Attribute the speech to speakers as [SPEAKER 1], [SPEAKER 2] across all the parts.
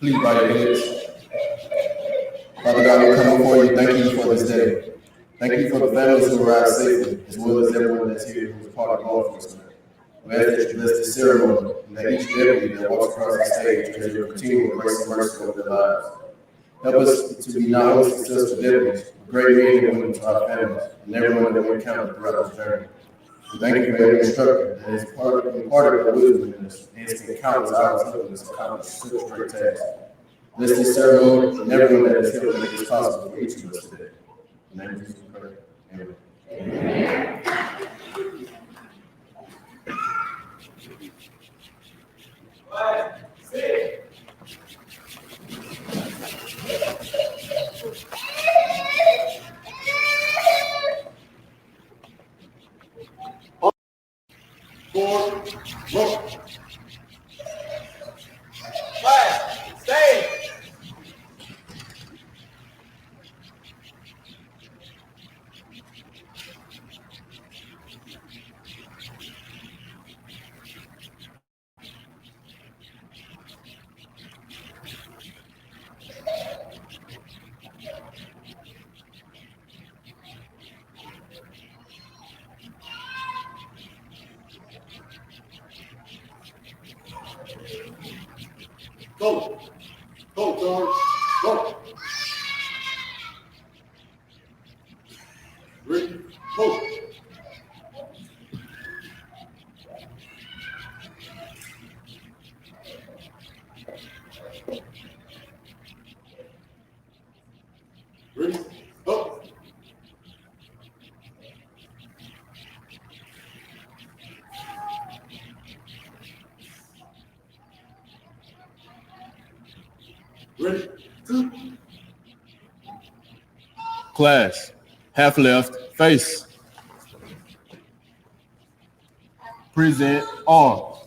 [SPEAKER 1] Please bow your heads. Father God, we come before you. Thank you for this day. Thank you for the families who arrived safely, as well as everyone that's here who is part of law enforcement. We ask that you bless this ceremony and that each deputy that walks across the stage has your continual grace and mercy over their lives. Help us to be not only successful deputies, but great men and women to our families and everyone that we encounter throughout this journey. We thank you for every instructor that has imparted their wisdom in us and has spent countless hours helping us accomplish such a great task. Bless this ceremony and everyone that has helped make this possible for each of us today. In the name of Jesus, we pray. Amen. Amen.
[SPEAKER 2] Go, George, go. Ready, go. Ready, go. Ready, two.
[SPEAKER 1] Class, half left, face. Present arms.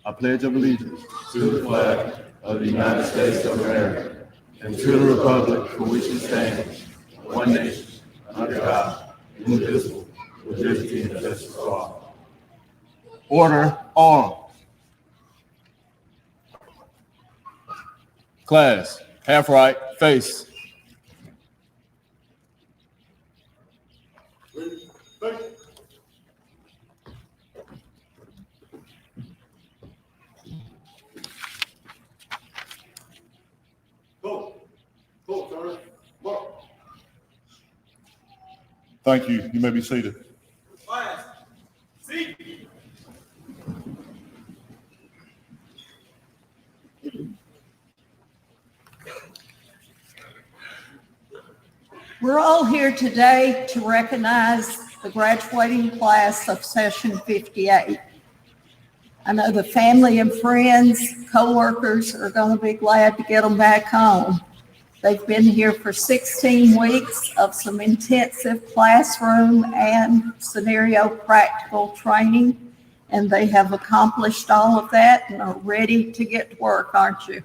[SPEAKER 1] I pledge of allegiance
[SPEAKER 3] to the flag of the United States of America and to the republic for which it stands, one nation, under God, indivisible, with liberty and justice for all.
[SPEAKER 1] Order, arms. Class, half right, face.
[SPEAKER 2] Ready, face. Go, George, go.
[SPEAKER 1] Thank you. You may be seated.
[SPEAKER 2] Class, seat.
[SPEAKER 4] We're all here today to recognize the graduating class of session 58. I know the family and friends, co-workers are going to be glad to get them back home. They've been here for 16 weeks of some intensive classroom and scenario practical training, and they have accomplished all of that and are ready to get to work, aren't you?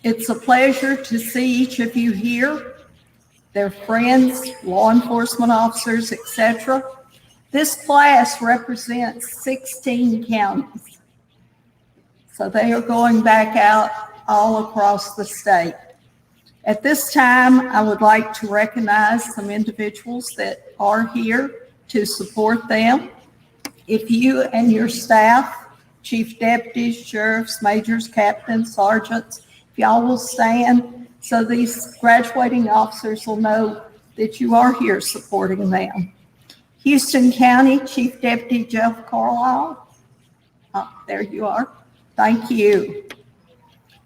[SPEAKER 4] It's a pleasure to see each of you here, their friends, law enforcement officers, etc. This class represents 16 counties. So they are going back out all across the state. At this time, I would like to recognize some individuals that are here to support them. If you and your staff, chief deputies, sheriffs, majors, captains, sergeants, if y'all will stand so these graduating officers will know that you are here supporting them. Houston County Chief Deputy Jeff Carlisle. Oh, there you are. Thank you.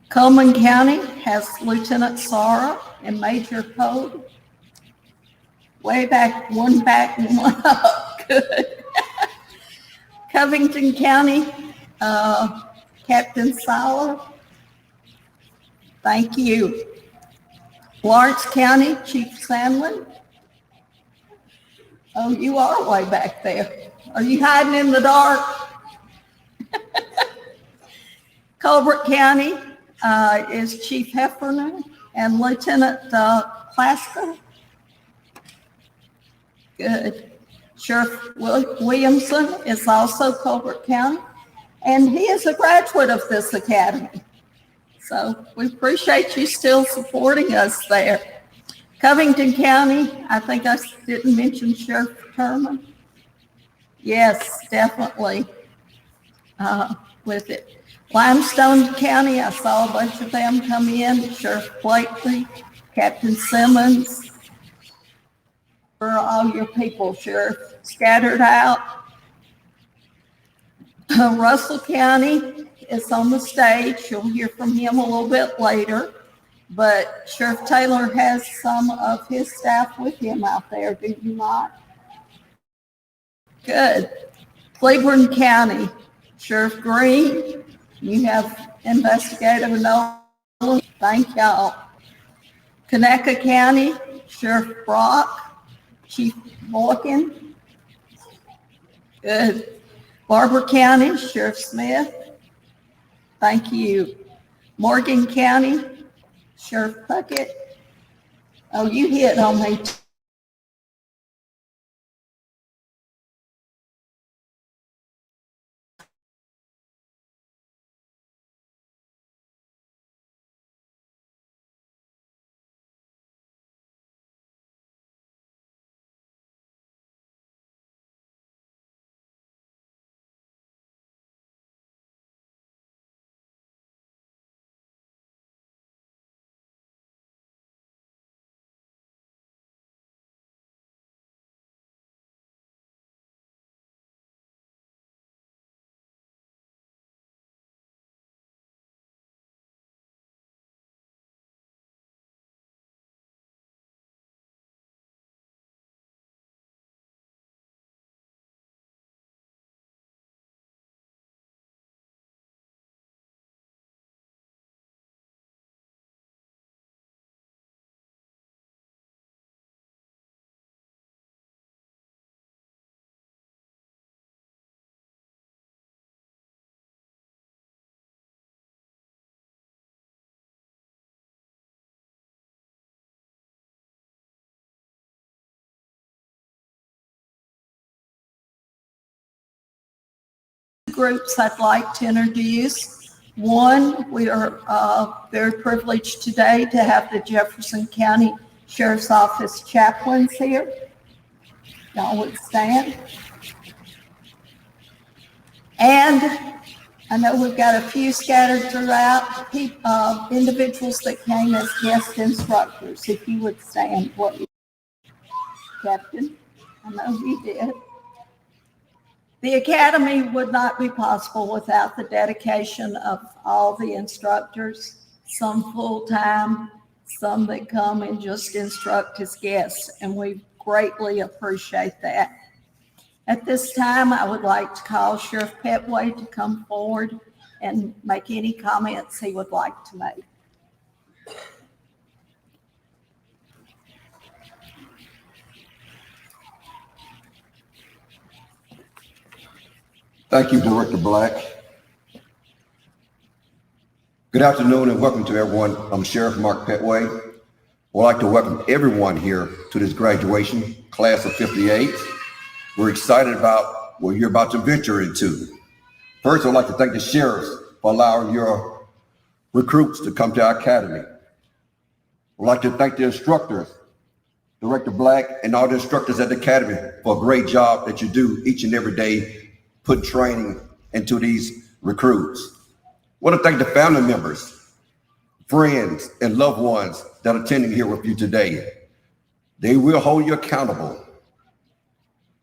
[SPEAKER 4] Coleman County has Lieutenant Sarah and Major Code. Way back and one up. Good. Covington County, Captain Seiler. Thank you. Lawrence County, Chief Sandlin. Oh, you are way back there. Are you hiding in the dark? Colbert County is Chief Heffernan and Lieutenant Plaska. Good. Sheriff Williamson is also Colbert County, and he is a graduate of this academy. So we appreciate you still supporting us there. Covington County, I think I didn't mention Sheriff Turman. Yes, definitely with it. Limestone County, I saw a bunch of them come in. Sheriff Blakely, Captain Simmons, for all your people, Sheriff, scattered out. Russell County is on the stage. You'll hear from him a little bit later. But Sheriff Taylor has some of his staff with him out there, do you not? Good. Cleveland County, Sheriff Green, you have investigative Nolan. Thank y'all. Conecuh County, Sheriff Brock, Chief Morgan. Good. Barber County, Sheriff Smith. Thank you. Morgan County, Sheriff Puckett. Oh, you hit on me. Groups I'd like to introduce. One, we are very privileged today to have the Jefferson County Sheriff's Office chaplains here. Y'all would stand. And I know we've got a few scattered throughout, individuals that came as guest instructors. If you would stand, Captain, I know you did. The Academy would not be possible without the dedication of all the instructors, some full-time, some that come and just instruct as guests, and we greatly appreciate that. At this time, I would like to call Sheriff Petway to come forward and make any comments he would like to make.
[SPEAKER 5] Thank you, Director Black. Good afternoon and welcome to everyone. I'm Sheriff Mark Petway. I would like to welcome everyone here to this graduation, class of 58. We're excited about what you're about to venture into. First, I'd like to thank the sheriffs for allowing your recruits to come to our academy. I'd like to thank the instructors, Director Black, and all the instructors at the academy for a great job that you do each and every day, put training into these recruits. I want to thank the family members, friends, and loved ones that are attending here with you today. They will hold you accountable.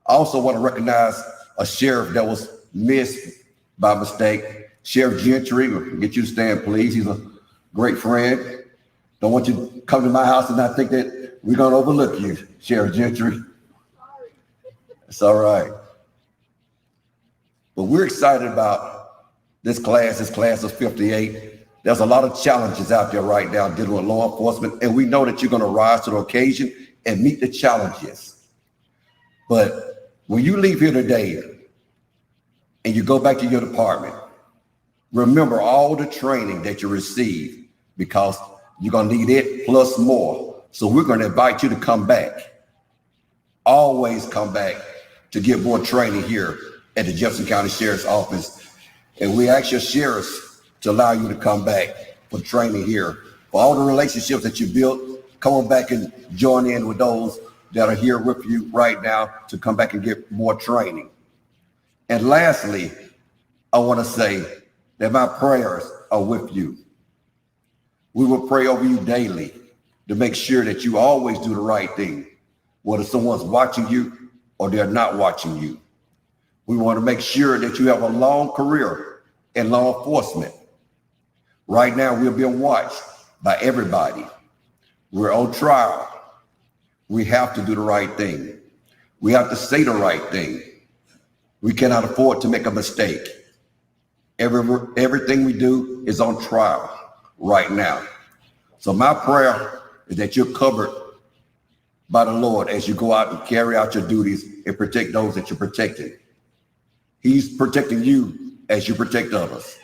[SPEAKER 5] I also want to recognize a sheriff that was missed by mistake. Sheriff Gentry, get you to stand, please. He's a great friend. Don't want you to come to my house and not think that we're gonna overlook you, Sheriff Gentry. It's all right. But we're excited about this class of 58. There's a lot of challenges out there right now dealing with law enforcement, and we know that you're gonna rise to the occasion and meet the challenges. But when you leave here today and you go back to your department, remember all the training that you received, because you're gonna need it plus more. So we're gonna invite you to come back. Always come back to get more training here at the Jefferson County Sheriff's Office. And we ask your sheriffs to allow you to come back for training here. For all the relationships that you built, come on back and join in with those that are here with you right now to come back and get more training. And lastly, I want to say that my prayers are with you. We will pray over you daily to make sure that you always do the right thing, whether someone's watching you or they're not watching you. We want to make sure that you have a long career in law enforcement. Right now, we're being watched by everybody. We're on trial. We have to do the right thing. We have to say the right thing. We cannot afford to make a mistake. Everything we do is on trial right now. So my prayer is that you're covered by the Lord as you go out and carry out your duties and protect those that you're protecting. He's protecting you as you protect others.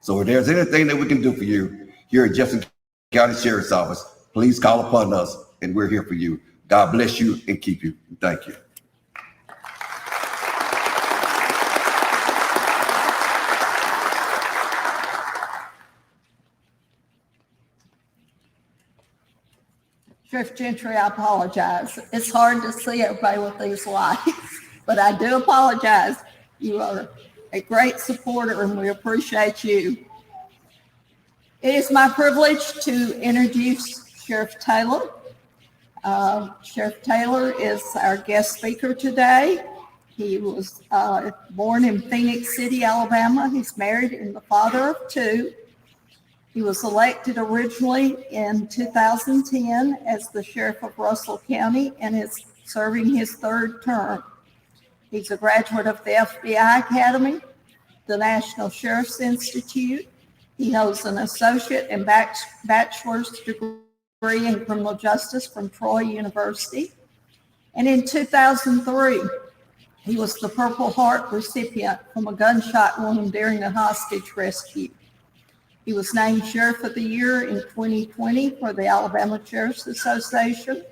[SPEAKER 5] So if there's anything that we can do for you here at Jefferson County Sheriff's Office, please call upon us and we're here for you. God bless you and keep you. Thank you.
[SPEAKER 4] Sheriff Gentry, I apologize. It's hard to see everybody with these lights, but I do apologize. You are a great supporter and we appreciate you. It is my privilege to introduce Sheriff Taylor. Sheriff Taylor is our guest speaker today. He was born in Phoenix City, Alabama. He's married and the father of two. He was elected originally in 2010 as the sheriff of Russell County and is serving his third term. He's a graduate of the FBI Academy, the National Sheriff's Institute. He holds an associate and bachelor's degree in criminal justice from Troy University. And in 2003, he was the Purple Heart recipient from a gunshot wound during a hostage rescue. He was named Sheriff of the Year in 2020 for the Alabama Sheriff's Association.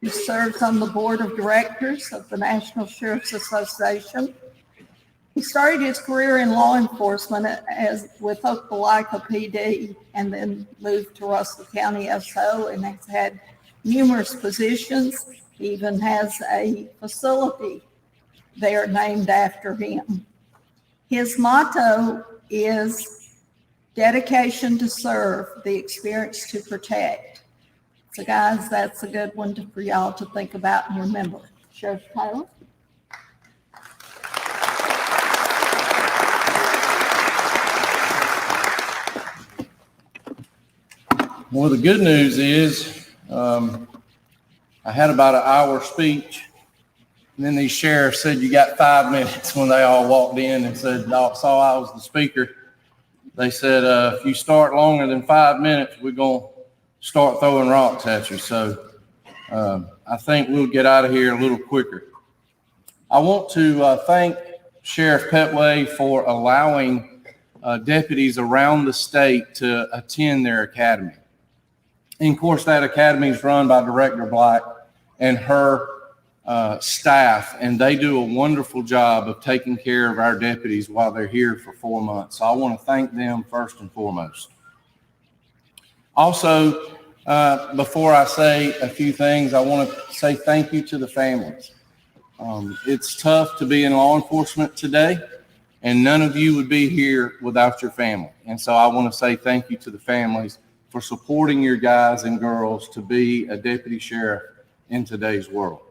[SPEAKER 4] He serves on the board of directors of the National Sheriff's Association. He started his career in law enforcement with Opelika PD and then moved to Russell County SO and has had numerous positions. He even has a facility there named after him. His motto is dedication to serve, the experience to protect. So guys, that's a good one for y'all to think about and remember. Sheriff Taylor.
[SPEAKER 3] Well, the good news is I had about an hour speech, and then these sheriffs said you got 5 minutes when they all walked in and said, saw I was the speaker. They said, if you start longer than 5 minutes, we're going to start throwing rocks at you. So I think we'll get out of here a little quicker. I want to thank Sheriff Petway for allowing deputies around the state to attend their academy. And of course, that academy is run by Director Black and her staff, and they do a wonderful job of taking care of our deputies while they're here for 4 months. So I want to thank them first and foremost. Also, before I say a few things, I want to say thank you to the families. It's tough to be in law enforcement today, and none of you would be here without your family. And so I want to say thank you to the families for supporting your guys and girls to be a deputy sheriff in today's world.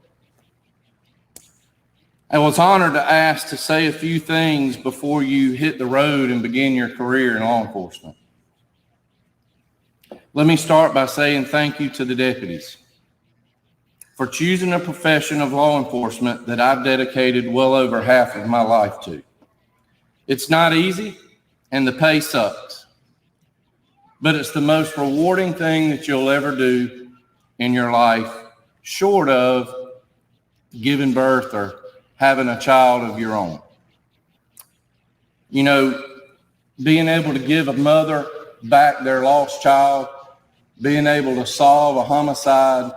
[SPEAKER 3] I was honored to ask to say a few things before you hit the road and begin your career in law enforcement. Let me start by saying thank you to the deputies. for choosing a profession of law enforcement that I've dedicated well over half of my life to. It's not easy, and the pay sucks, but it's the most rewarding thing that you'll ever do in your life, short of giving birth or having a child of your own. You know, being able to give a mother back their lost child, being able to solve a homicide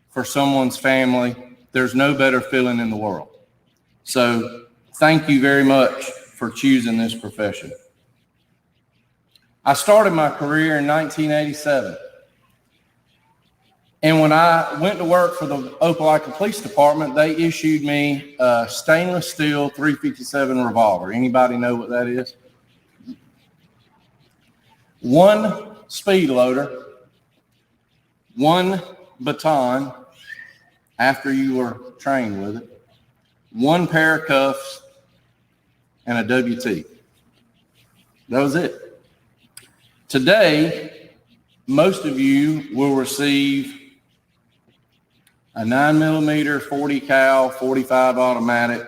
[SPEAKER 3] for someone's family, there's no better feeling in the world. So thank you very much for choosing this profession. I started my career in 1987. And when I went to work for the Opelika Police Department, they issued me a stainless steel .357 revolver. Anybody know what that is? One speed loader, one baton after you were trained with it, one pair of cuffs, and a WT. That was it. Today, most of you will receive a 9mm 40 cal 45 automatic,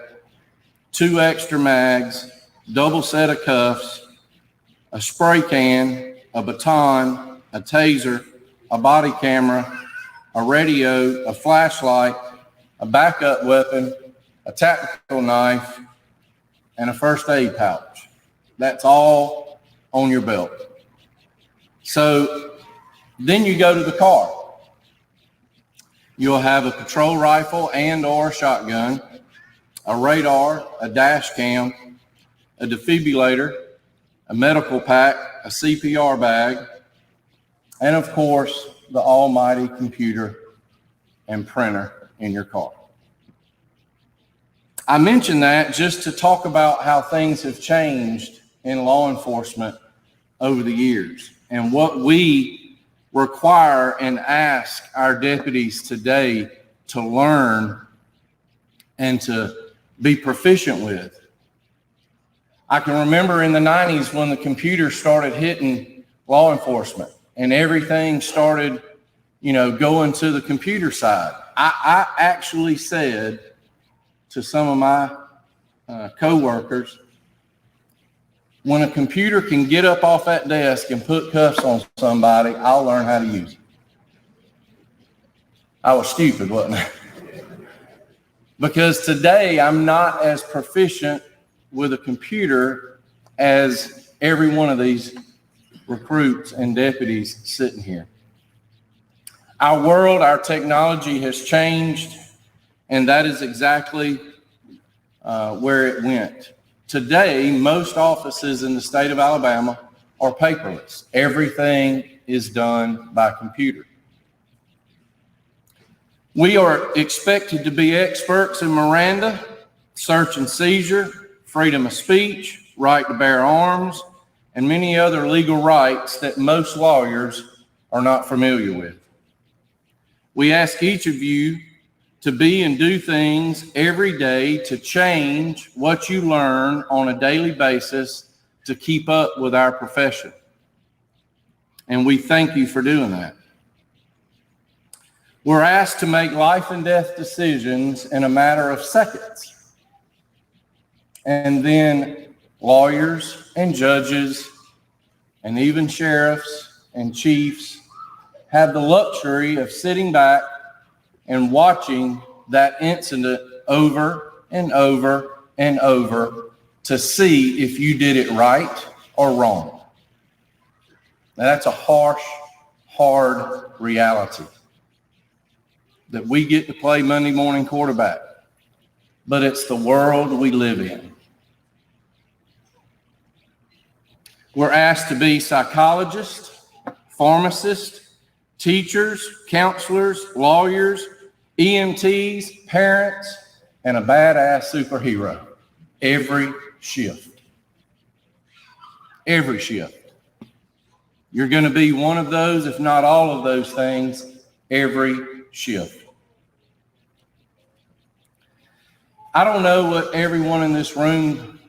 [SPEAKER 3] 2 extra mags, double set of cuffs, a spray can, a baton, a taser, a body camera, a radio, a flashlight, a backup weapon, a tactical knife, and a first aid pouch. That's all on your belt. So then you go to the car. You'll have a patrol rifle and or shotgun, a radar, a dash cam, a defibrillator, a medical pack, a CPR bag, and of course, the almighty computer and printer in your car. I mention that just to talk about how things have changed in law enforcement over the years and what we require and ask our deputies today to learn and to be proficient with. I can remember in the 90s when the computer started hitting law enforcement and everything started, going to the computer side. I actually said to some of my coworkers, when a computer can get up off that desk and put cuffs on somebody, I'll learn how to use it. I was stupid, wasn't I? Because today I'm not as proficient with a computer as every one of these recruits and deputies sitting here. Our world, our technology has changed, and that is exactly where it went. Today, most offices in the state of Alabama are paperless. Everything is done by computer. We are expected to be experts in Miranda, search and seizure, freedom of speech, right to bear arms, and many other legal rights that most lawyers are not familiar with. We ask each of you to be and do things every day to change what you learn on a daily basis to keep up with our profession. And we thank you for doing that. We're asked to make life and death decisions in a matter of seconds. And then lawyers and judges and even sheriffs and chiefs have the luxury of sitting back and watching that incident over and over and over to see if you did it right or wrong. Now, that's a harsh, hard reality that we get to play Monday morning quarterback, but it's the world we live in. We're asked to be psychologists, pharmacists, teachers, counselors, lawyers, EMTs, parents, and a badass superhero every shift. Every shift. You're going to be one of those, if not all of those things, every shift. I don't know what everyone in this room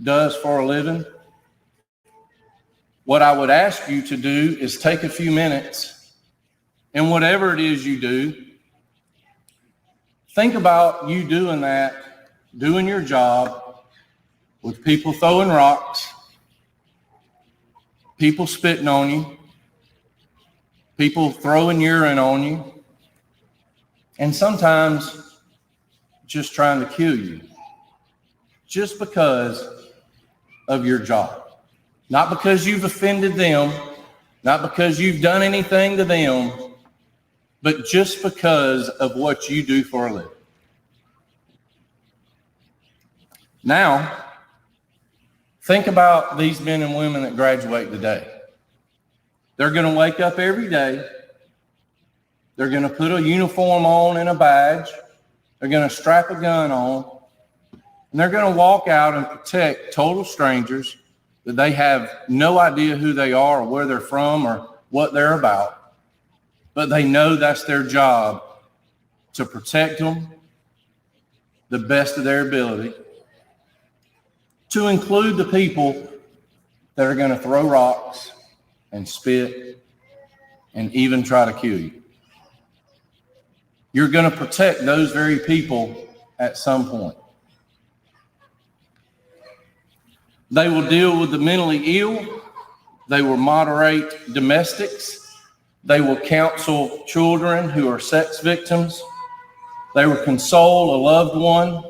[SPEAKER 3] does for a living. What I would ask you to do is take a few minutes, and whatever it is you do, Think about you doing that, doing your job with people throwing rocks, people spitting on you, people throwing urine on you, and sometimes just trying to kill you just because of your job. Not because you've offended them, not because you've done anything to them, but just because of what you do for a living. Now, think about these men and women that graduate today. They're going to wake up every day. They're going to put a uniform on and a badge. They're going to strap a gun on. And they're going to walk out and protect total strangers that they have no idea who they are or where they're from or what they're about. But they know that's their job, to protect them the best of their ability, to include the people that are going to throw rocks and spit and even try to kill you. You're going to protect those very people at some point. They will deal with the mentally ill. They will moderate domestics. They will counsel children who are sex victims. They will console a loved one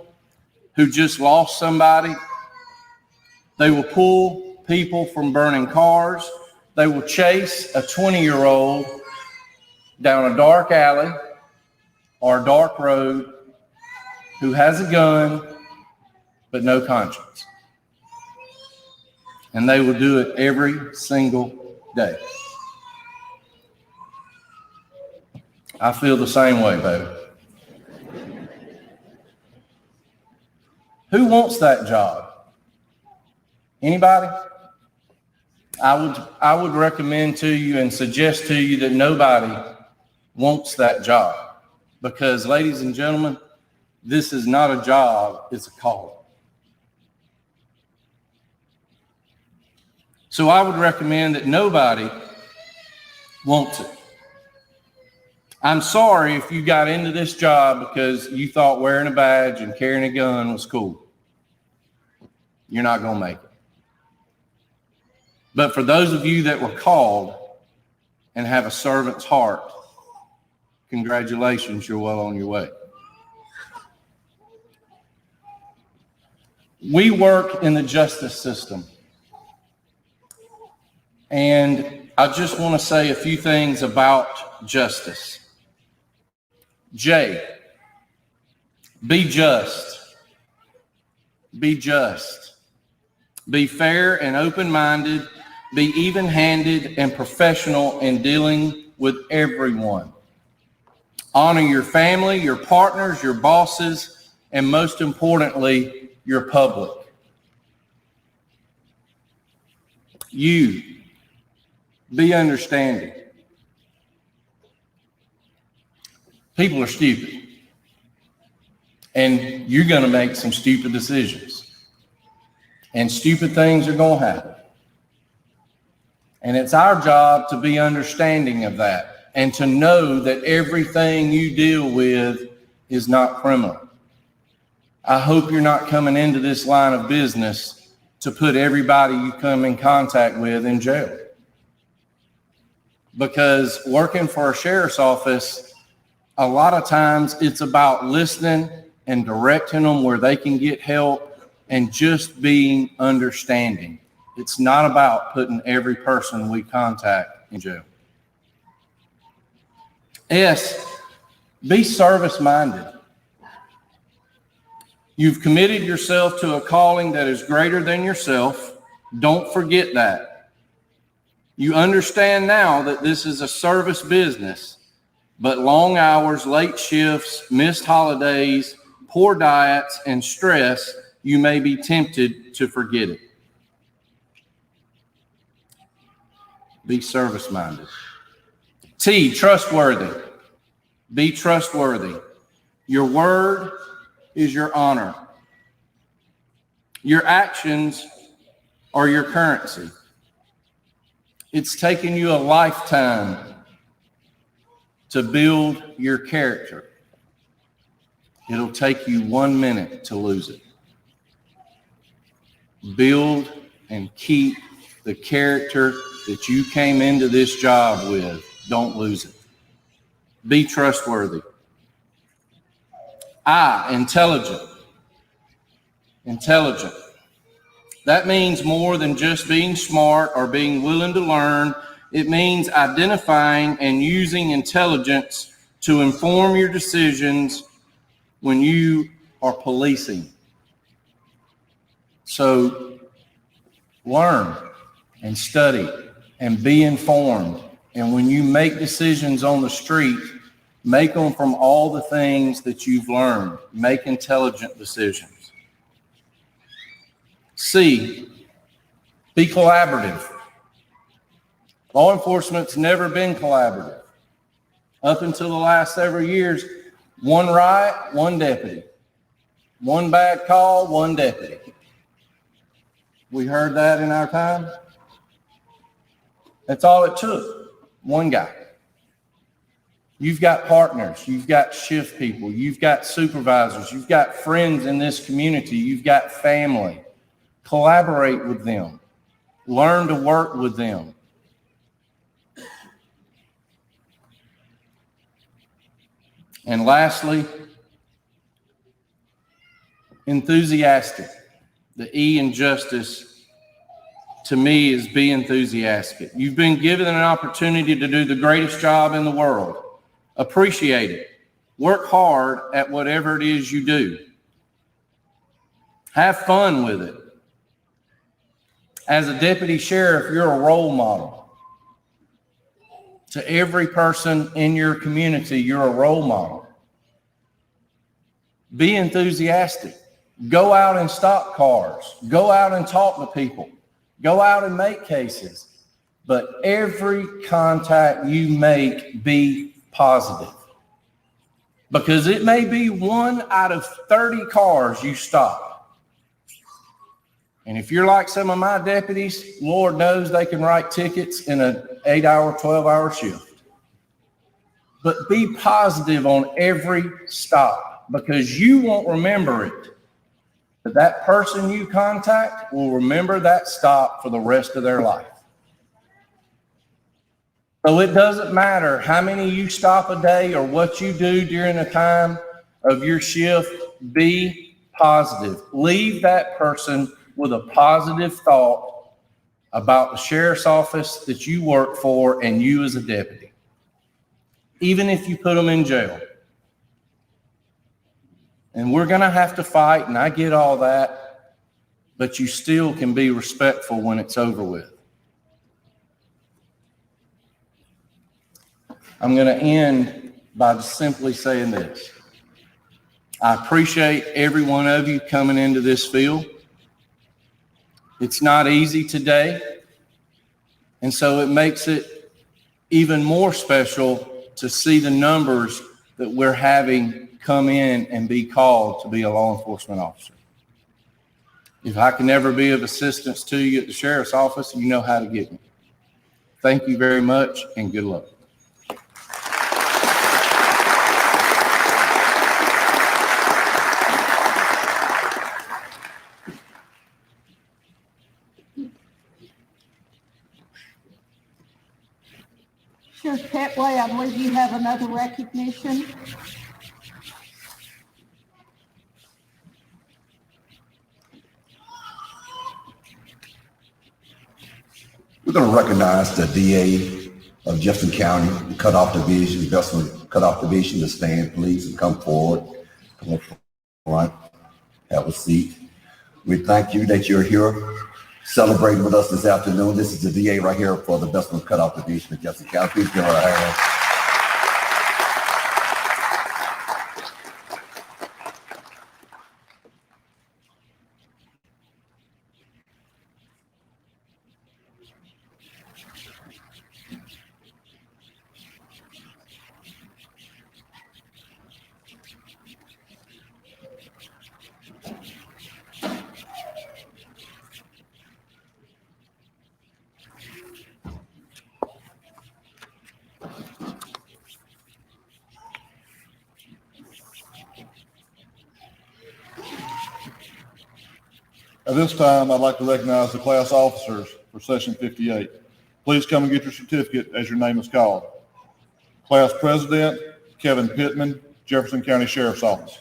[SPEAKER 3] who just lost somebody. They will pull people from burning cars. They will chase a 20-year-old down a dark alley or a dark road who has a gun but no conscience. And they will do it every single day. I feel the same way, baby. Who wants that job? Anybody? I would recommend to you and suggest to you that nobody wants that job. Because, ladies and gentlemen, this is not a job, it's a calling. So I would recommend that nobody wants it. I'm sorry if you got into this job because you thought wearing a badge and carrying a gun was cool. You're not going to make it. But for those of you that were called and have a servant's heart, congratulations, you're well on your way. We work in the justice system. And I just want to say a few things about justice. J, be just. Be just. Be fair and open-minded. Be even-handed and professional in dealing with everyone. Honor your family, your partners, your bosses, and most importantly, your public. You, be understanding. People are stupid. And you're going to make some stupid decisions. And stupid things are going to happen. And it's our job to be understanding of that and to know that everything you deal with is not criminal. I hope you're not coming into this line of business to put everybody you come in contact with in jail. Because working for a sheriff's office, a lot of times it's about listening and directing them where they can get help and just being understanding. It's not about putting every person we contact in jail. S, be service-minded. You've committed yourself to a calling that is greater than yourself. Don't forget that. You understand now that this is a service business, but long hours, late shifts, missed holidays, poor diets, and stress, you may be tempted to forget it. Be service-minded. T, trustworthy. Be trustworthy. Your word is your honor. Your actions are your currency. It's taken you a lifetime to build your character. It'll take you 1 minute to lose it. Build and keep the character that you came into this job with. Don't lose it. Be trustworthy. Intelligent. Intelligent. That means more than just being smart or being willing to learn. It means identifying and using intelligence to inform your decisions when you are policing. So learn and study and be informed. And when you make decisions on the street, make them from all the things that you've learned. Make intelligent decisions. C, be collaborative. Law enforcement's never been collaborative. Up until the last several years, one riot, one deputy. One bad call, one deputy. We heard that in our time. That's all it took. One guy. You've got partners. You've got shift people. You've got supervisors. You've got friends in this community. You've got family. Collaborate with them. Learn to work with them. And lastly, enthusiastic. The E in justice, to me, is be enthusiastic. You've been given an opportunity to do the greatest job in the world. Appreciate it. Work hard at whatever it is you do. Have fun with it. As a deputy sheriff, you're a role model. To every person in your community, you're a role model. Be enthusiastic. Go out and stop cars. Go out and talk to people. Go out and make cases. But every contact you make, be positive. Because it may be 1 out of 30 cars you stop. And if you're like some of my deputies, Lord knows they can write tickets in an 8-hour, 12-hour shift. But be positive on every stop, because you won't remember it. But that person you contact will remember that stop for the rest of their life. So it doesn't matter how many you stop a day or what you do during the time of your shift. Be positive. Leave that person with a positive thought about the sheriff's office that you work for and you as a deputy. Even if you put them in jail. And we're going to have to fight, and I get all that, but you still can be respectful when it's over with. I'm going to end by just simply saying this. I appreciate every one of you coming into this field. It's not easy today, and so it makes it even more special to see the numbers that we're having come in and be called to be a law enforcement officer. If I can ever be of assistance to you at the sheriff's office, you know how to get me. Thank you very much, and good luck.
[SPEAKER 4] Sheriff Petway, I believe you have another recognition.
[SPEAKER 5] We're going to recognize the DA of Jefferson County, the Cutoff Division, Investment Cutoff Division, to stand, please, and come forward. Come up front, have a seat. We thank you that you're here celebrating with us this afternoon. This is the DA right here for the Investment Cutoff Division of Jefferson County. Please give her a hand.
[SPEAKER 6] At this time, I'd like to recognize the class officers for session 58. Please come and get your certificate as your name is called. Class President, Kevin Pittman, Jefferson County Sheriff's Office.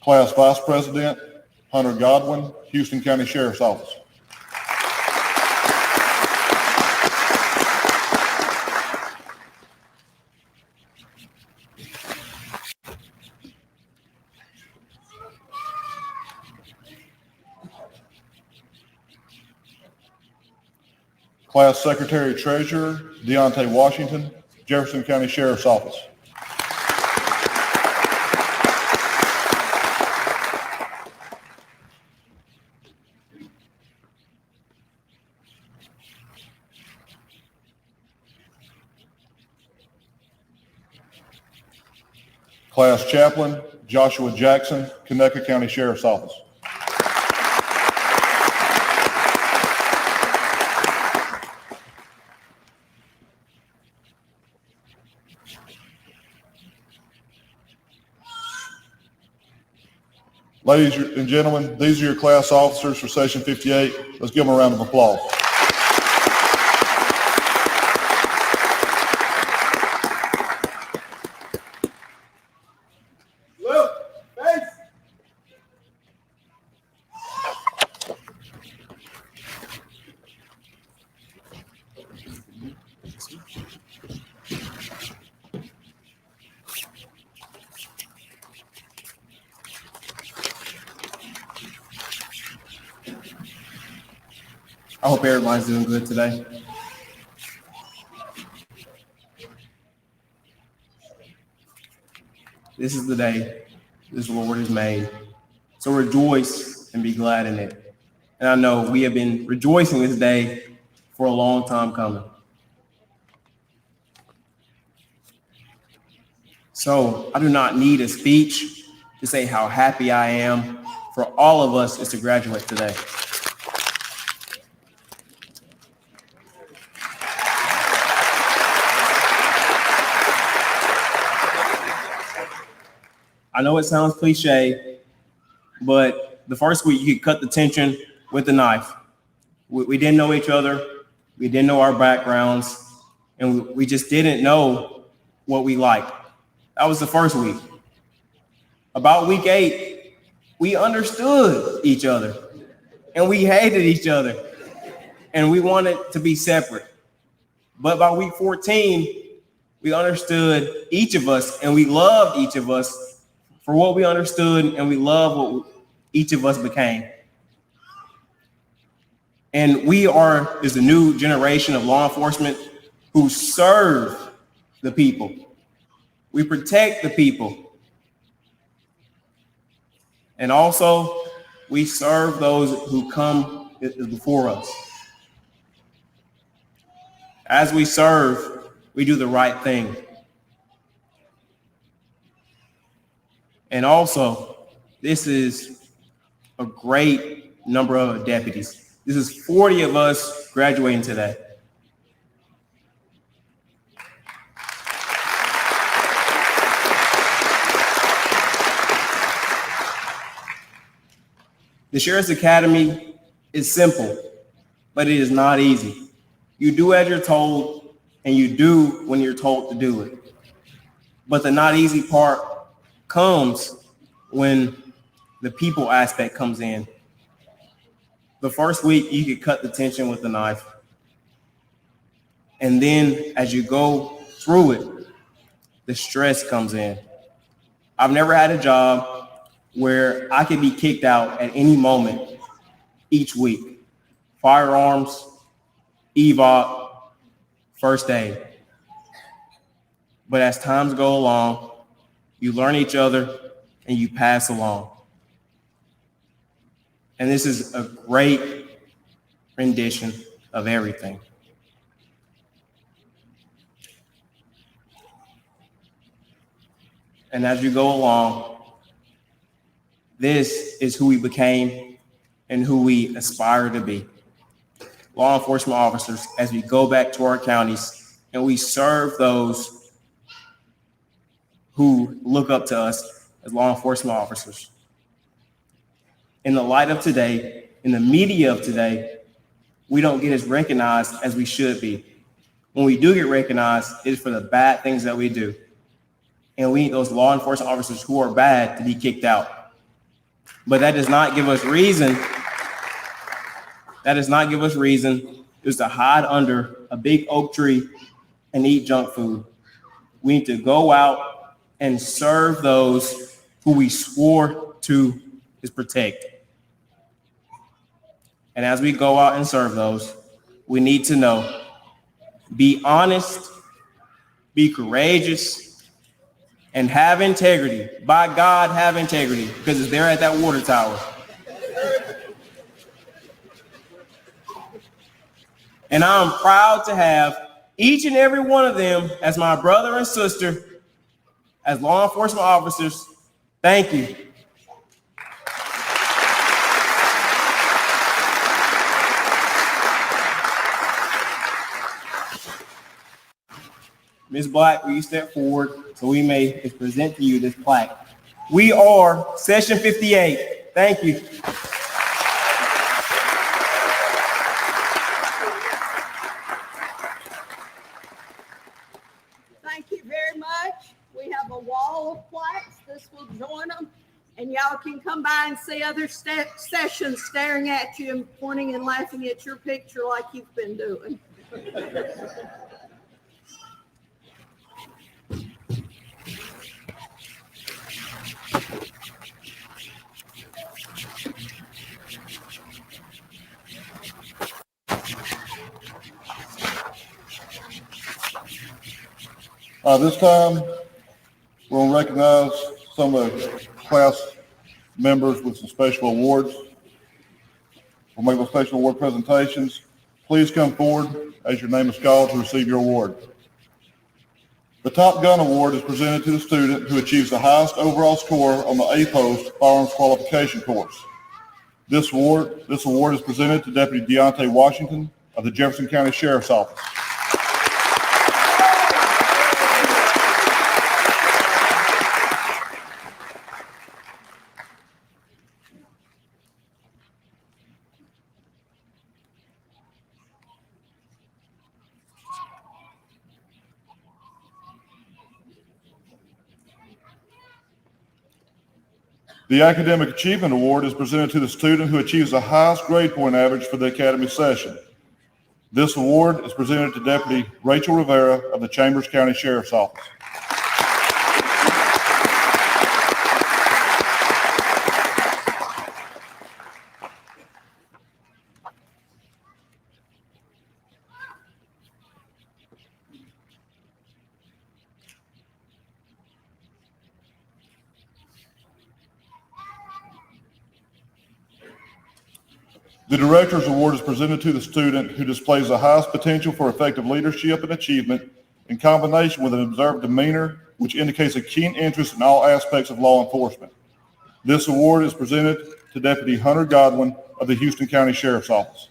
[SPEAKER 6] Class Vice President, Hunter Godwin, Houston County Sheriff's Office. Class Secretary Treasurer, Deontay Washington, Jefferson County Sheriff's Office. Class Chaplain, Joshua Jackson, Conecuh County Sheriff's Office. Ladies and gentlemen, these are your class officers for session 58. Let's give them a round of applause.
[SPEAKER 2] Look, face.
[SPEAKER 1] I hope everybody's doing good today. This is the day this Lord has made. So rejoice and be glad in it. And I know we have been rejoicing this day for a long time coming. So I do not need a speech to say how happy I am for all of us is to graduate today. I know it sounds cliche, but the first week you could cut the tension with a knife. We didn't know each other. We didn't know our backgrounds, and we just didn't know what we liked. That was the first week. About week 8, we understood each other, and we hated each other, and we wanted to be separate. But by week 14, we understood each of us, and we loved each of us for what we understood, and we love what each of us became. And we is the new generation of law enforcement who serve the people. We protect the people. And also, we serve those who come before us. As we serve, we do the right thing. And also, this is a great number of deputies. This is 40 of us graduating today. The Sheriff's Academy is simple, but it is not easy. You do as you're told, and you do when you're told to do it. But the not easy part comes when the people aspect comes in. The first week, you could cut the tension with a knife. And then as you go through it, the stress comes in. I've never had a job where I could be kicked out at any moment each week. Firearms, EVOC, first aid. But as times go along, you learn each other and you pass along. And this is a great rendition of everything. And as you go along,
[SPEAKER 7] This is who we became and who we aspire to be. Law enforcement officers, as we go back to our counties and we serve those who look up to us as law enforcement officers. In the light of today, in the media of today, we don't get as recognized as we should be. When we do get recognized, it's for the bad things that we do. And we need those law enforcement officers who are bad to be kicked out. But that does not give us reason. That does not give us reason just to hide under a big oak tree and eat junk food. We need to go out and serve those who we swore to protect. And as we go out and serve those, we need to know, be honest, be courageous, and have integrity. By God, have integrity, because it's there at that water tower. And I'm proud to have each and every one of them as my brother and sister, as law enforcement officers. Thank you. Ms. Black, will you step forward so we may present to you this plaque? We are Session 58. Thank you.
[SPEAKER 4] Thank you very much. We have a wall of plaques. This will join them. And y'all can come by and see other sessions staring at you and pointing and laughing at your picture like you've been doing.
[SPEAKER 6] This time, we'll recognize some of the class members with some special awards. We'll make those special award presentations. Please come forward as your name is called to receive your award. The Top Gun Award is presented to the student who achieves the highest overall score on the A-Post Firearms Qualification Course. This award is presented to Deputy Deontay Washington of the Jefferson County Sheriff's Office. The Academic Achievement Award is presented to the student who achieves the highest grade point average for the academy session. This award is presented to Deputy Rachel Rivera of the Chambers County Sheriff's Office. The Director's Award is presented to the student who displays the highest potential for effective leadership and achievement in combination with an observed demeanor, which indicates a keen interest in all aspects of law enforcement. This award is presented to Deputy Hunter Godwin of the Houston County Sheriff's Office.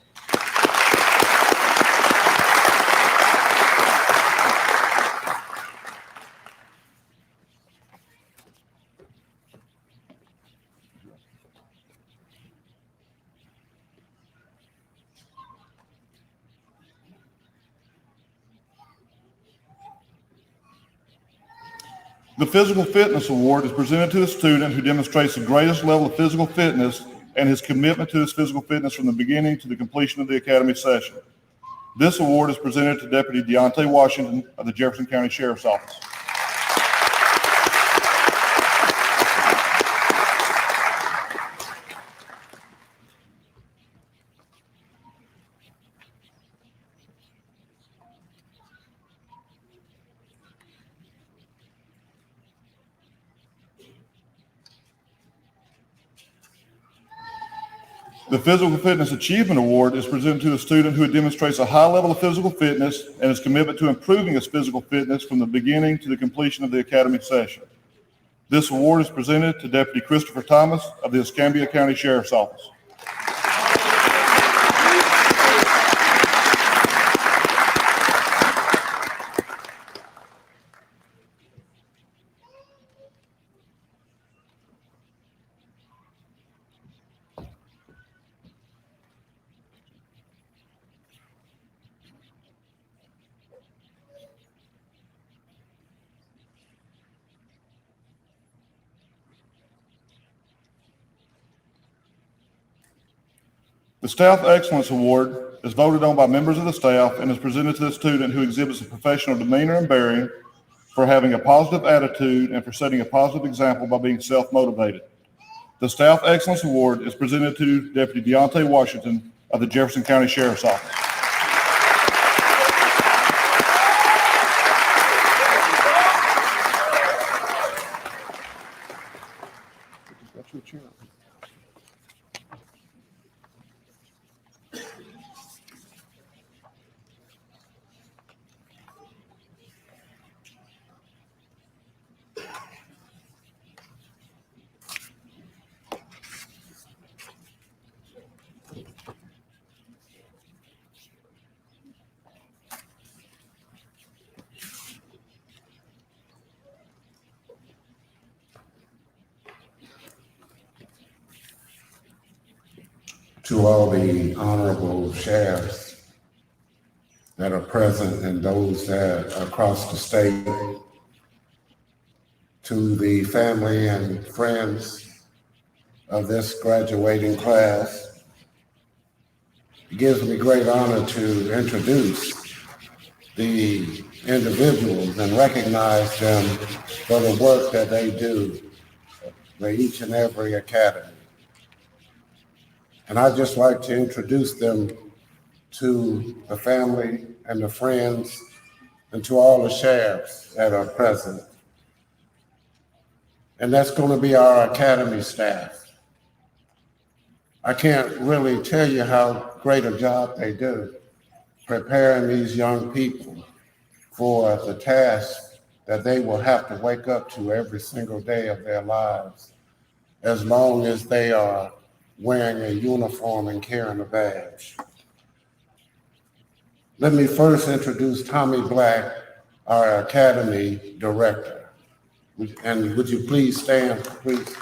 [SPEAKER 6] The Physical Fitness Award is presented to the student who demonstrates the greatest level of physical fitness and his commitment to his physical fitness from the beginning to the completion of the academy session. This award is presented to Deputy Deontay Washington of the Jefferson County Sheriff's Office. The Physical Fitness Achievement Award is presented to a student who demonstrates a high level of physical fitness and his commitment to improving his physical fitness from the beginning to the completion of the academy session. This award is presented to Deputy Christopher Thomas of the Escambia County Sheriff's Office. The Staff Excellence Award is voted on by members of the staff and is presented to the student who exhibits a professional demeanor and bearing, for having a positive attitude, and for setting a positive example by being self-motivated. The Staff Excellence Award is presented to Deputy Deontay Washington of the Jefferson County Sheriff's Office. That's your chair.
[SPEAKER 8] To all the honorable sheriffs that are present and those that are across the state, to the family and friends of this graduating class, it gives me great honor to introduce the individuals and recognize them for the work that they do for each and every academy. And I'd just like to introduce them to the family and the friends and to all the sheriffs that are present. And that's going to be our academy staff. I can't really tell you how great a job they do preparing these young people for the task that they will have to wake up to every single day of their lives, as long as they are wearing a uniform and carrying a badge. Let me first introduce Tommy Black, our Academy Director. And would you please stand, please?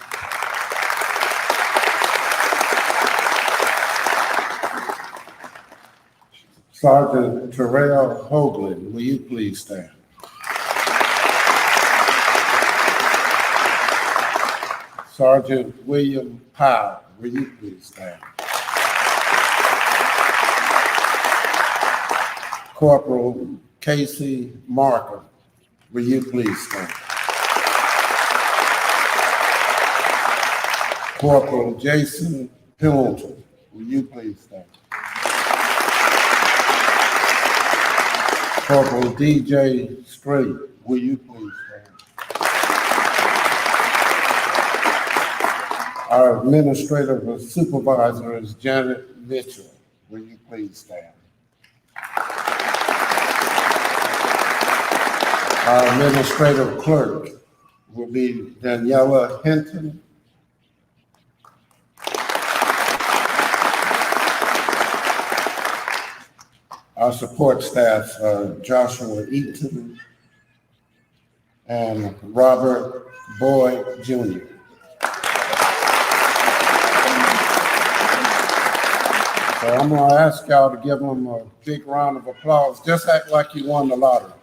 [SPEAKER 8] Sergeant Terrell Hoagland, will you please stand? Sergeant William Powell, will you please stand? Corporal Casey Marker, will you please stand? Corporal Jason Pendleton, will you please stand? Corporal DJ Strait, will you please stand? Our administrative supervisor is Janet Mitchell. Will you please stand? Our administrative clerk will be Daniela Hinton. Our support staff are Joshua Eaton and Robert Boyd Jr. So I'm going to ask y'all to give them a big round of applause. Just act like you won the lottery.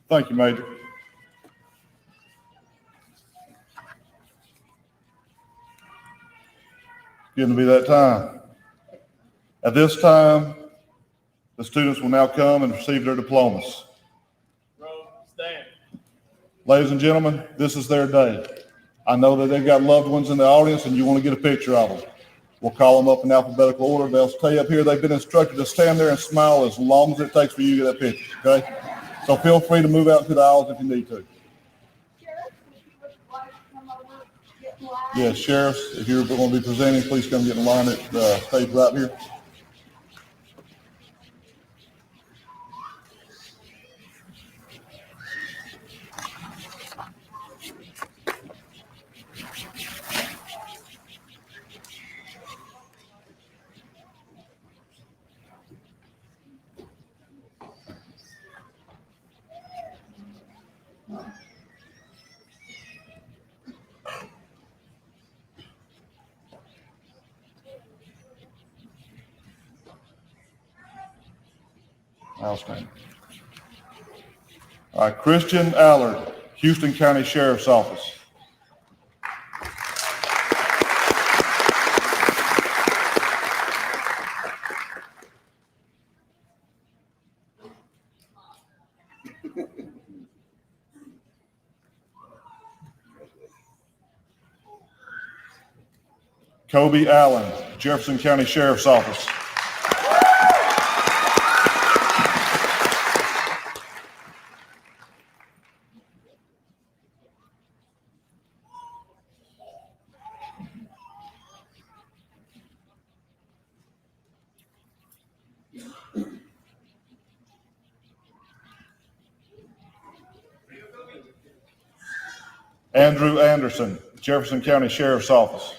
[SPEAKER 6] Thank you, Major. Getting to be that time. At this time, the students will now come and receive their diplomas.
[SPEAKER 2] Stand.
[SPEAKER 6] Ladies and gentlemen, this is their day. I know that they've got loved ones in the audience and you want to get a picture of them. We'll call them up in alphabetical order. They'll stay up here. They've been instructed to stand there and smile as long as it takes for you to get that picture, okay? So feel free to move out to the aisles if you need to. Yes, sheriffs, if you're going to be presenting, please come get in line at the stage right here. Outstanding. All right, Christian Allard, Houston County Sheriff's Office. Kobe Allen, Jefferson County Sheriff's Office. Andrew Anderson, Jefferson County Sheriff's Office.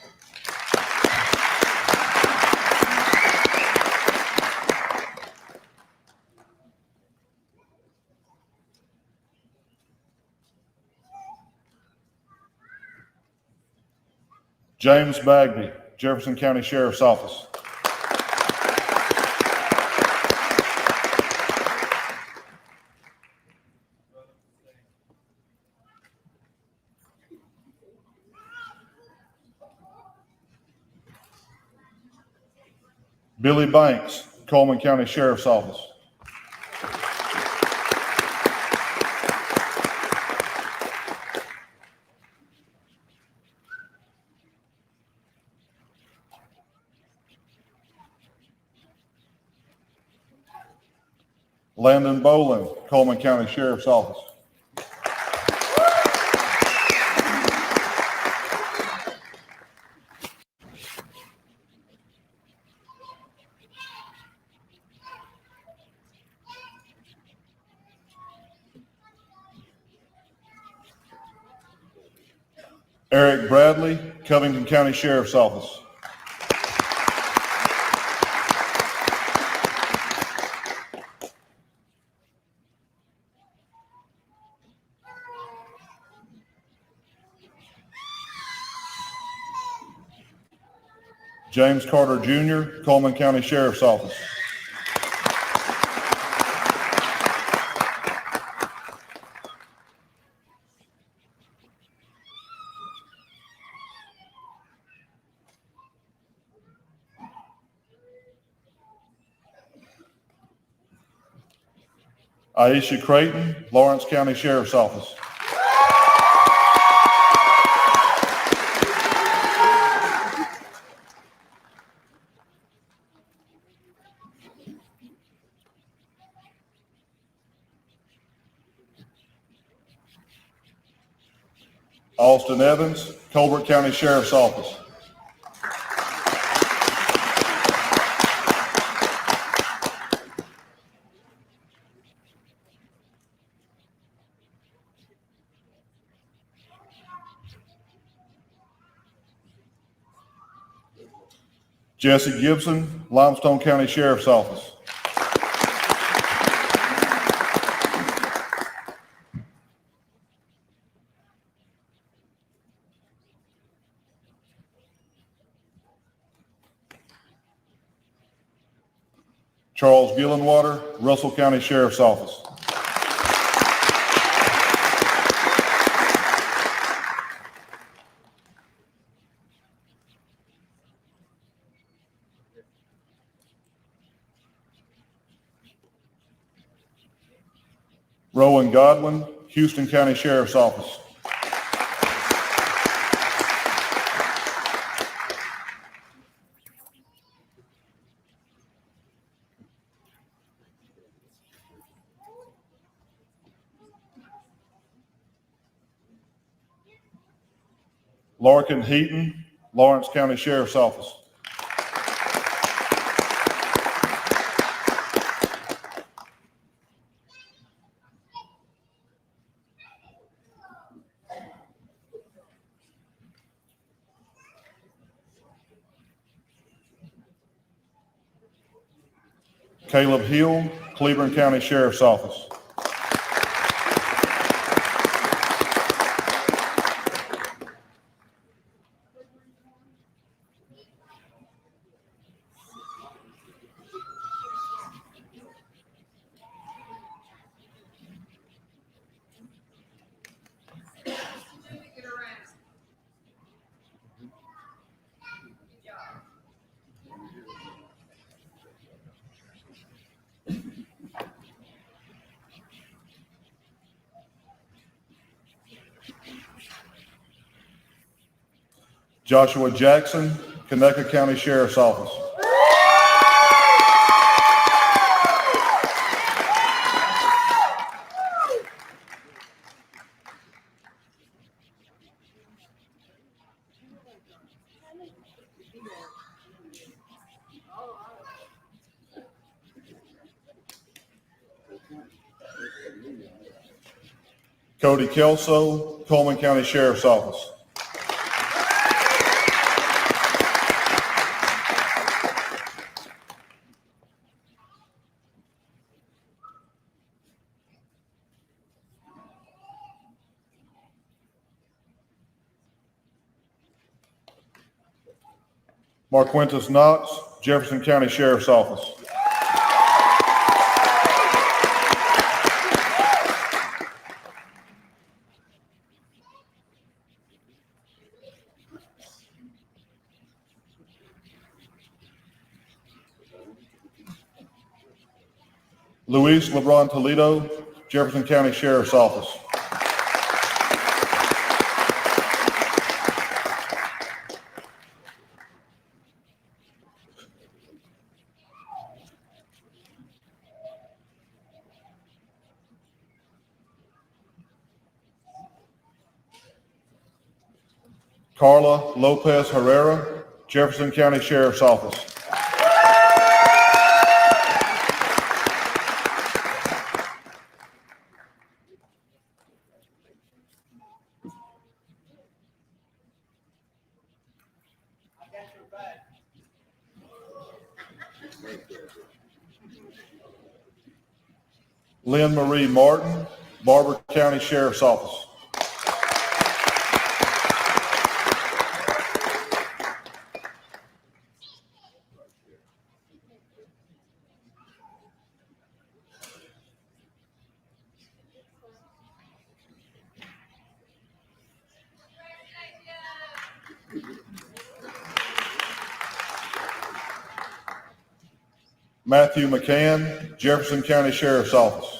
[SPEAKER 6] James Bagby, Jefferson County Sheriff's Office. Billy Banks, Coleman County Sheriff's Office. Landon Boland, Coleman County Sheriff's Office. Eric Bradley, Covington County Sheriff's Office. James Carter Jr., Coleman County Sheriff's Office. Aisha Creighton, Lawrence County Sheriff's Office. Austin Evans, Colbert County Sheriff's Office. Jesse Gibson, Limestone County Sheriff's Office. Charles Gillenwater, Russell County Sheriff's Office. Rowan Godwin, Houston County Sheriff's Office. Larkin Heaton, Lawrence County Sheriff's Office. Caleb Hill, Cleveland County Sheriff's Office. Joshua Jackson, Conecuh County Sheriff's Office. Cody Kelso, Coleman County Sheriff's Office. Marquintus Knox, Jefferson County Sheriff's Office. Luis LeBron Toledo, Jefferson County Sheriff's Office. Carla Lopez Herrera, Jefferson County Sheriff's Office. Lynn Marie Martin, Barber County Sheriff's Office. Matthew McCann, Jefferson County Sheriff's Office.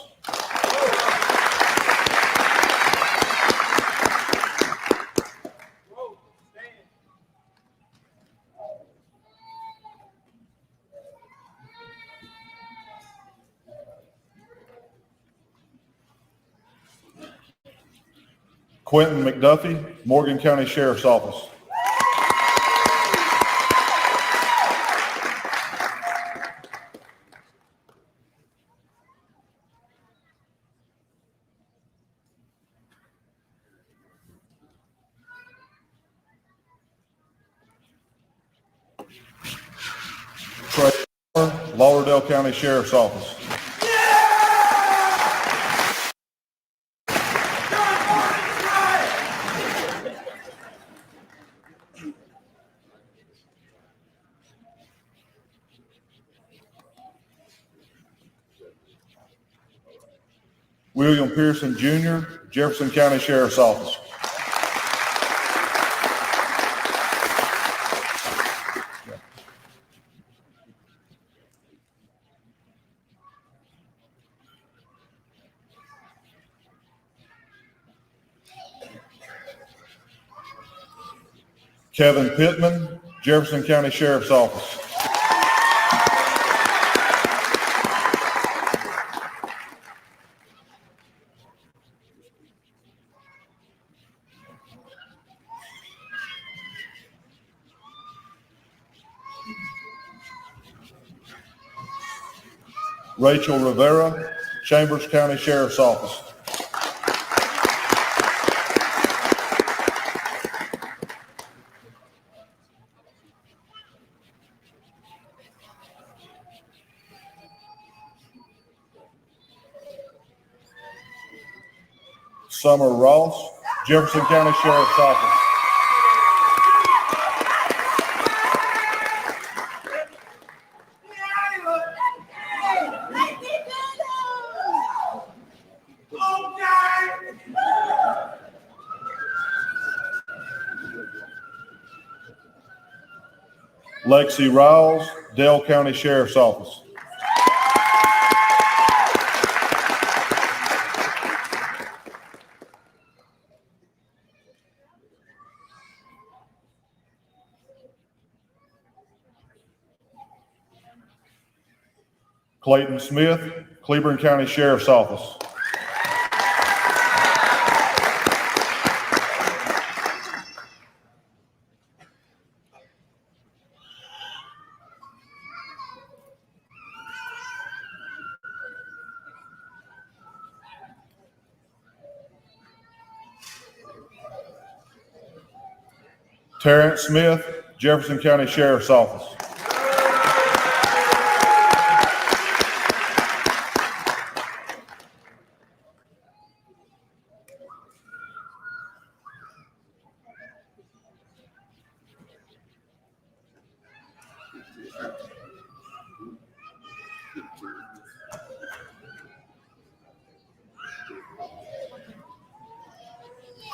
[SPEAKER 6] Quentin McDuffie, Morgan County Sheriff's Office. Trey Miller, Lauderdale County Sheriff's Office. William Pearson Jr., Jefferson County Sheriff's Office. Kevin Pittman, Jefferson County Sheriff's Office. Rachel Rivera, Chambers County Sheriff's Office. Summer Ross, Jefferson County Sheriff's Office. Lexi Riles, Dale County Sheriff's Office. Clayton Smith, Cleburne County Sheriff's Office. Terrence Smith, Jefferson County Sheriff's Office.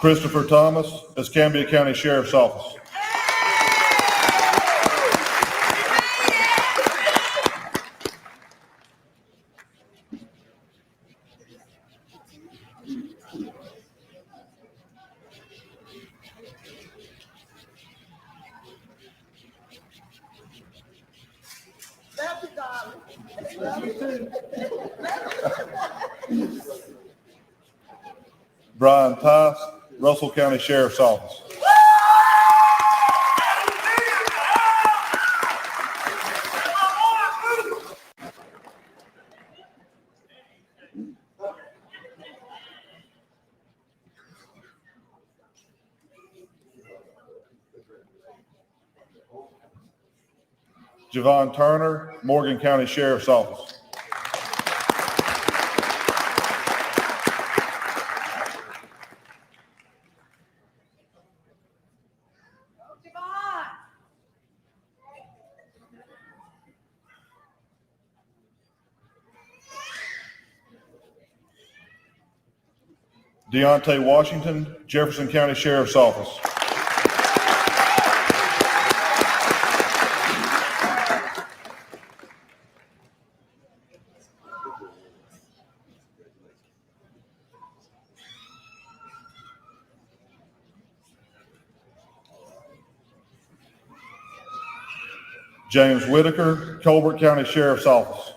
[SPEAKER 6] Christopher Thomas, Escambia County Sheriff's Office. Brian Tice, Russell County Sheriff's Office. Javon Turner, Morgan County Sheriff's Office. Deontay Washington, Jefferson County Sheriff's Office. James Whitaker, Colbert County Sheriff's Office.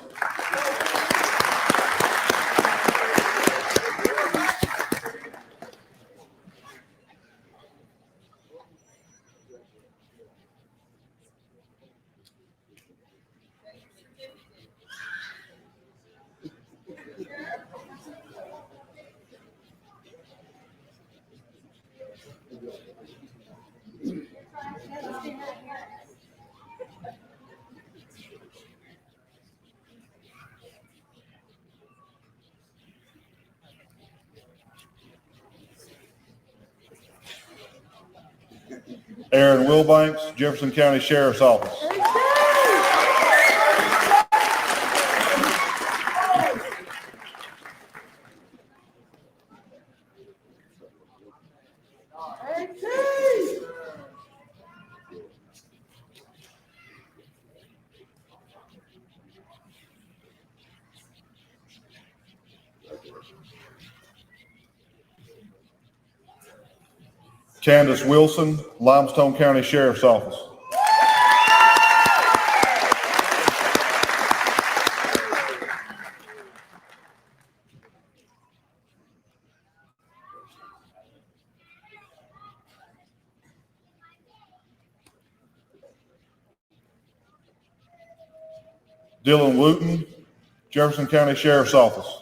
[SPEAKER 6] Aaron Wilbanks, Jefferson County Sheriff's Office. Candace Wilson, Limestone County Sheriff's Office. Dylan Wooten, Jefferson County Sheriff's Office.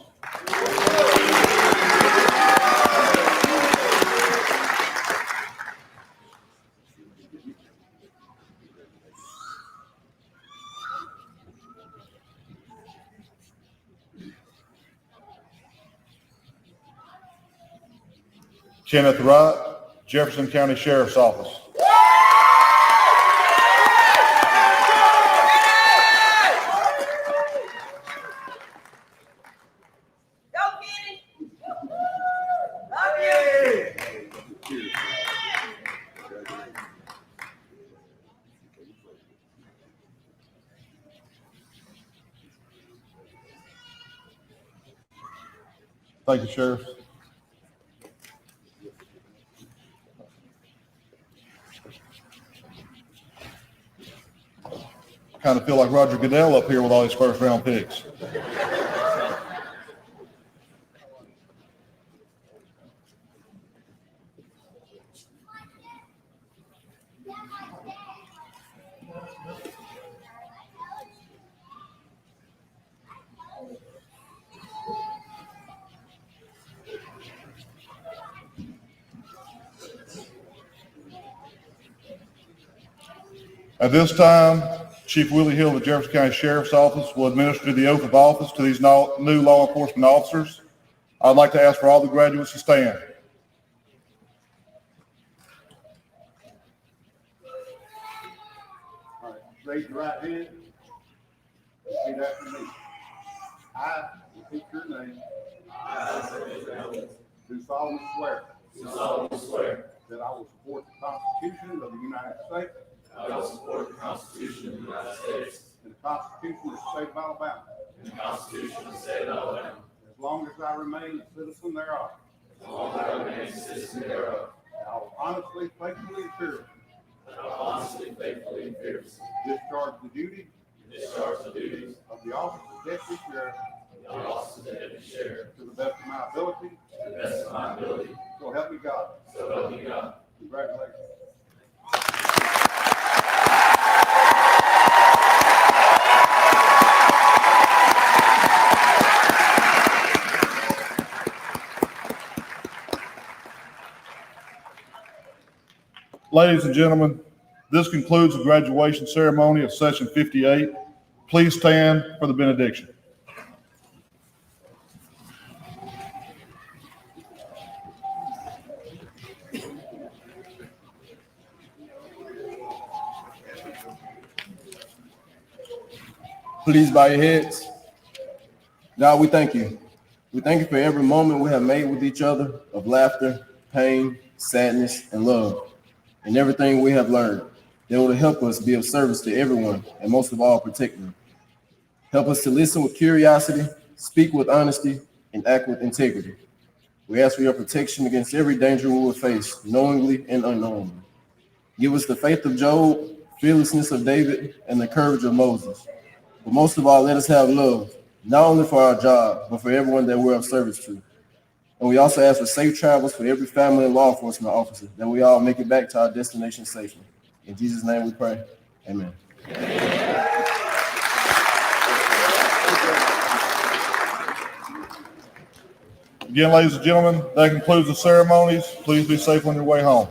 [SPEAKER 6] Kenneth Wright, Jefferson County Sheriff's Office. Thank you, Sheriff. Kind of feel like Roger Goodell up here with all his first round picks. At this time, Chief Willie Hill of the Jefferson County Sheriff's Office will administer the oath of office to these new law enforcement officers. I'd like to ask for all the graduates to stand.
[SPEAKER 9] All right, raise your right hand. Repeat after me. I repeat your name. Do solemnly swear. That I will support the Constitution of the United States.
[SPEAKER 3] I will support the Constitution of the United States
[SPEAKER 9] And the Constitution of the State of Alabama.
[SPEAKER 3] and the Constitution of the State of Alabama,
[SPEAKER 9] As long as I remain a citizen thereof.
[SPEAKER 3] as long as I remain a citizen thereof.
[SPEAKER 9] And I will honestly, faithfully, and fearlessly
[SPEAKER 3] And I will honestly, faithfully, and fearlessly
[SPEAKER 9] discharge the duties
[SPEAKER 3] discharge the duties
[SPEAKER 9] of the office of Deputy Sheriff
[SPEAKER 3] of the office of Deputy Sheriff
[SPEAKER 9] to the best of my ability.
[SPEAKER 3] to the best of my ability,
[SPEAKER 9] So help me God.
[SPEAKER 3] so help me God.
[SPEAKER 9] Congratulations.
[SPEAKER 6] Ladies and gentlemen, this concludes the graduation ceremony of session 58. Please stand for the benediction.
[SPEAKER 1] Please bow your heads. God, we thank you. We thank you for every moment we have made with each other of laughter, pain, sadness, and love, and everything we have learned that will help us be of service to everyone, and most of all, protect them. Help us to listen with curiosity, speak with honesty, and act with integrity. We ask for your protection against every danger we will face, knowingly and unknowingly. Give us the faith of Job, fearlessness of David, and the courage of Moses. But most of all, let us have love, not only for our job, but for everyone that we're of service to. And we also ask for safe travels for every family and law enforcement officer, that we all make it back to our destination safely. In Jesus' name we pray. Amen.
[SPEAKER 6] Again, ladies and gentlemen, that concludes the ceremonies. Please be safe on your way home.